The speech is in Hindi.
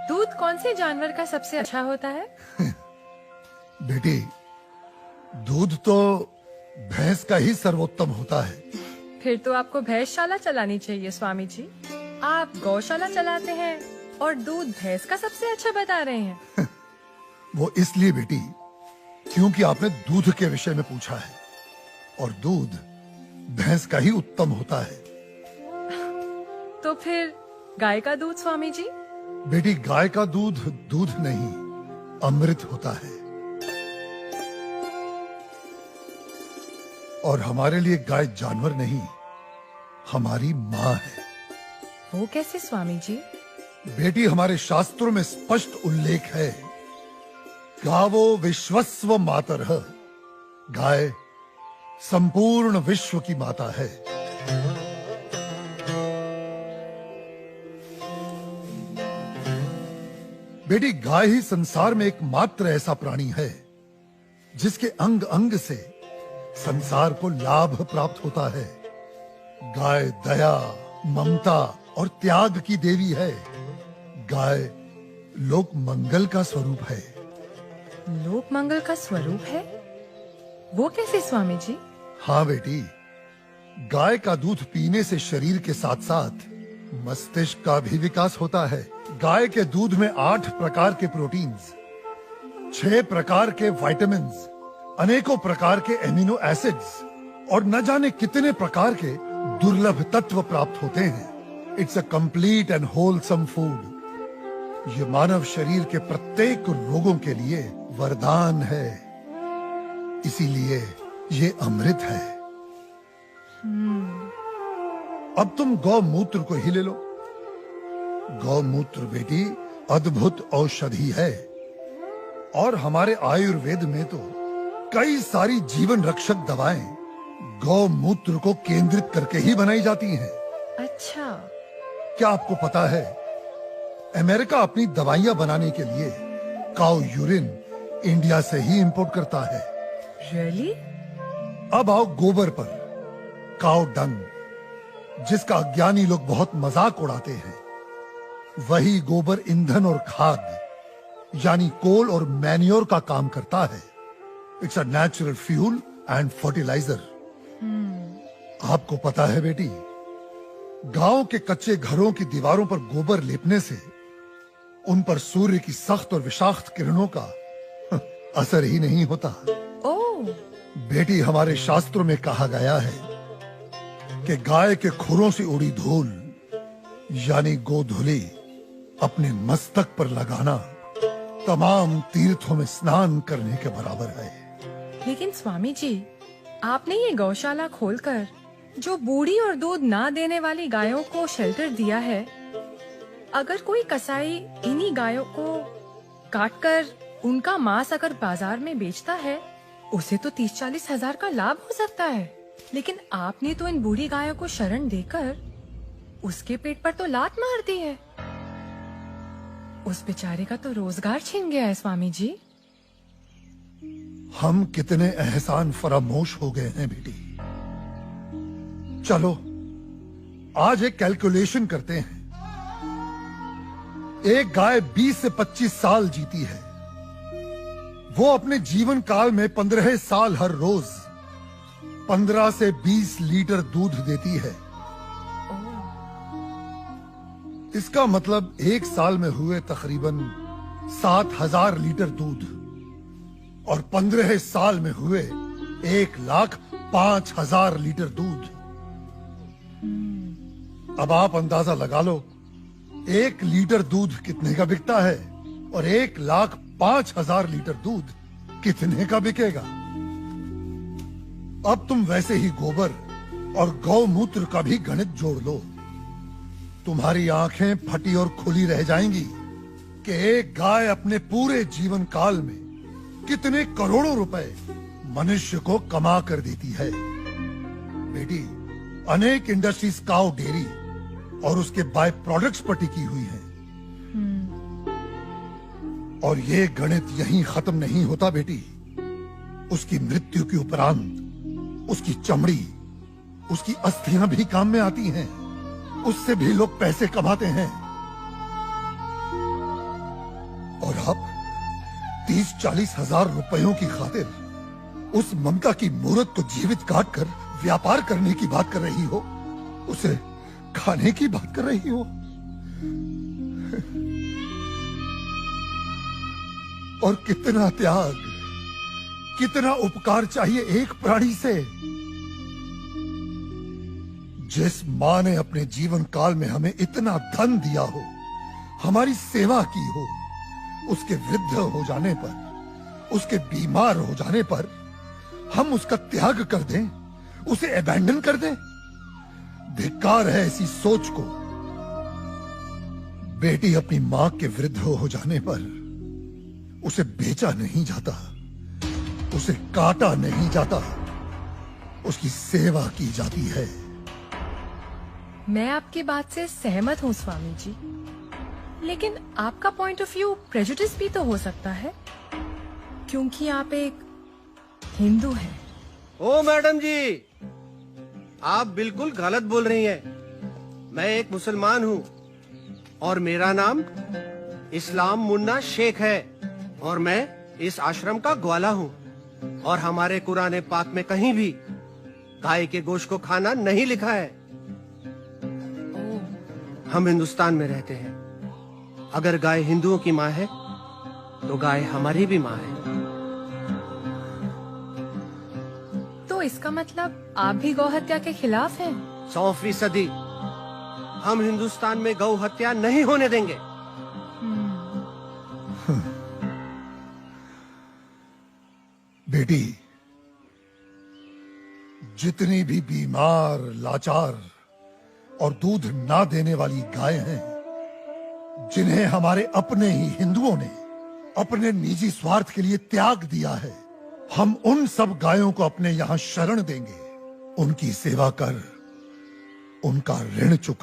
दूध कौन से जानवर का सबसे अच्छा होता है? बेटी, दूध तो भैंस का ही सर्वोत्तम होता है। फिर तो आपको भैंसशाला चलानी चाहिए स्वामी जी। आप गौशाला चलाते हैं और दूध भैंस का सबसे अच्छा बता रहे हैं। वो इसलिए बेटी, क्योंकि आपने दूध के विषय में पूछा है और दूध भैंस का ही उत्तम होता है। तो फिर गाय का दूध स्वामी जी? बेटी, गाय का दूध दूध नहीं, अमृत होता है। और हमारे लिए गाय जानवर नहीं, हमारी माँ है। वो कैसे स्वामी जी? बेटी, हमारे शास्त्रों में स्पष्ट उल्लेख है, गावो विश्वस्व मातरः, गाय संपूर्ण विश्व की माता है। बेटी, गाय ही संसार में एकमात्र ऐसा प्राणी है जिसके अंग अंग से संसार को लाभ प्राप्त होता है। गाय दया, ममता और त्याग की देवी है। गाय लोक मंगल का स्वरूप है। लोक मंगल का स्वरूप है? वो कैसे स्वामी जी? हाँ बेटी, गाय का दूध पीने से शरीर के साथ साथ मस्तिष्क का भी विकास होता है। गाय के दूध में 8 प्रकार के प्रोटीन्स, 6 प्रकार के विटामिन्स, अनेकों प्रकार के एमिनो एसिड्स और न जाने कितने प्रकार के दुर्लभ तत्व प्राप्त होते हैं। It's a complete and wholesome food. ये मानव शरीर के प्रत्येक रोगों के लिए वरदान है, इसीलिए ये अमृत है। अब तुम गौमूत्र को ही ले लो। गौमूत्र बेटी अद्भुत औषधि है और हमारे आयुर्वेद में तो कई सारी जीवन रक्षक दवाएं गौमूत्र को केंद्रित करके ही बनाई जाती हैं। अच्छा। क्या आपको पता है, अमेरिका अपनी दवाइयां बनाने के लिए काऊ यूरिन इंडिया से ही इंपोर्ट करता है। रियली? अब आओ गोबर पर। काऊ डंग, जिसका अज्ञानी लोग बहुत मजाक उड़ाते हैं, वही गोबर ईंधन और खाद यानी कोल और मैन्योर का काम करता है। It's a natural fuel and fertiliser. आपको पता है बेटी, गांव के कच्चे घरों की दीवारों पर गोबर लेपने से उन पर सूर्य की सख्त और विषाक्त किरणों का असर ही नहीं होता। ओह। बेटी, हमारे शास्त्रों में कहा गया है कि गाय के खुरों से उड़ी धूल यानी गोधूली अपने मस्तक पर लगाना तमाम तीर्थों में स्नान करने के बराबर है। लेकिन स्वामी जी, आपने ये गौशाला खोलकर जो बूढ़ी और दूध ना देने वाली गायों को शेल्टर दिया है, अगर कोई कसाई इन्हीं गायों को काटकर उनका मांस अगर बाजार में बेचता है, उसे तो 30-40 हजार का लाभ हो सकता है। लेकिन आपने तो इन बूढ़ी गायों को शरण देकर उसके पेट पर तो लात मार दी है। उस बेचारे का तो रोजगार छिन गया है स्वामी जी। हम कितने एहसान फरामोश हो गए हैं बेटी। चलो आज एक कैलकुलेशन करते हैं। एक गाय 20 से 25 साल जीती है। वो अपने जीवन काल में 15 साल हर रोज 15 से 20 लीटर दूध देती है। इसका मतलब एक साल में हुए तकरीबन 7,000 लीटर दूध और 15 साल में हुए 1,05,000 लीटर दूध। अब आप अंदाजा लगा लो, 1 लीटर दूध कितने का बिकता है और 1,05,000 लीटर दूध कितने का बिकेगा। अब तुम वैसे ही गोबर और गौमूत्र का भी गणित जोड़ लो। तुम्हारी आंखें फटी और खुली रह जाएंगी कि एक गाय अपने पूरे जीवन काल में कितने करोड़ों रुपए मनुष्य को कमा कर देती है। बेटी, अनेक इंडस्ट्रीज काऊ डेयरी और उसके बाय प्रोडक्ट्स पर टिकी हुई हैं। और ये गणित यहीं खत्म नहीं होता बेटी। उसकी मृत्यु के उपरांत उसकी चमड़ी, उसकी अस्थियां भी काम में आती हैं। उससे भी लोग पैसे कमाते हैं। और आप 30-40 हजार रुपयों की खातिर उस ममता की मूर्त को जीवित काट कर व्यापार करने की बात कर रही हो, उसे खाने की बात कर रही हो। और कितना त्याग, कितना उपकार चाहिए एक प्राणी से। जिस मां ने अपने जीवन काल में हमें इतना धन दिया हो, हमारी सेवा की हो, उसके वृद्ध हो जाने पर, उसके बीमार हो जाने पर हम उसका त्याग कर दें, उसे अबैंडन कर दें। धिक्कार है ऐसी सोच को। बेटी अपनी मां के वृद्ध हो जाने पर उसे बेचा नहीं जाता, उसे काटा नहीं जाता, उसकी सेवा की जाती है। मैं आपकी बात से सहमत हूँ स्वामी जी, लेकिन आपका पॉइंट ऑफ व्यू प्रेजुडिस भी तो हो सकता है, क्योंकि आप एक हिंदू हैं। ओ मैडम जी, आप बिल्कुल गलत बोल रही हैं। मैं एक मुसलमान हूँ और मेरा नाम इस्लाम मुन्ना शेख है और मैं इस आश्रम का ग्वाला हूँ। और हमारे कुरान पाक में कहीं भी गाय के गोश्त को खाना नहीं लिखा है। हम हिंदुस्तान में रहते हैं। अगर गाय हिंदुओं की माँ है तो गाय हमारी भी माँ है। तो इसका मतलब आप भी गौ हत्या के खिलाफ हैं? 100%। हम हिंदुस्तान में गौ हत्या नहीं होने देंगे। बेटी, जितनी भी बीमार, लाचार और दूध ना देने वाली गायें हैं, जिन्हें हमारे अपने ही हिंदुओं ने अपने निजी स्वार्थ के लिए त्याग दिया है, हम उन सब गायों को अपने यहां शरण देंगे। उनकी सेवा कर उनका ऋण चुका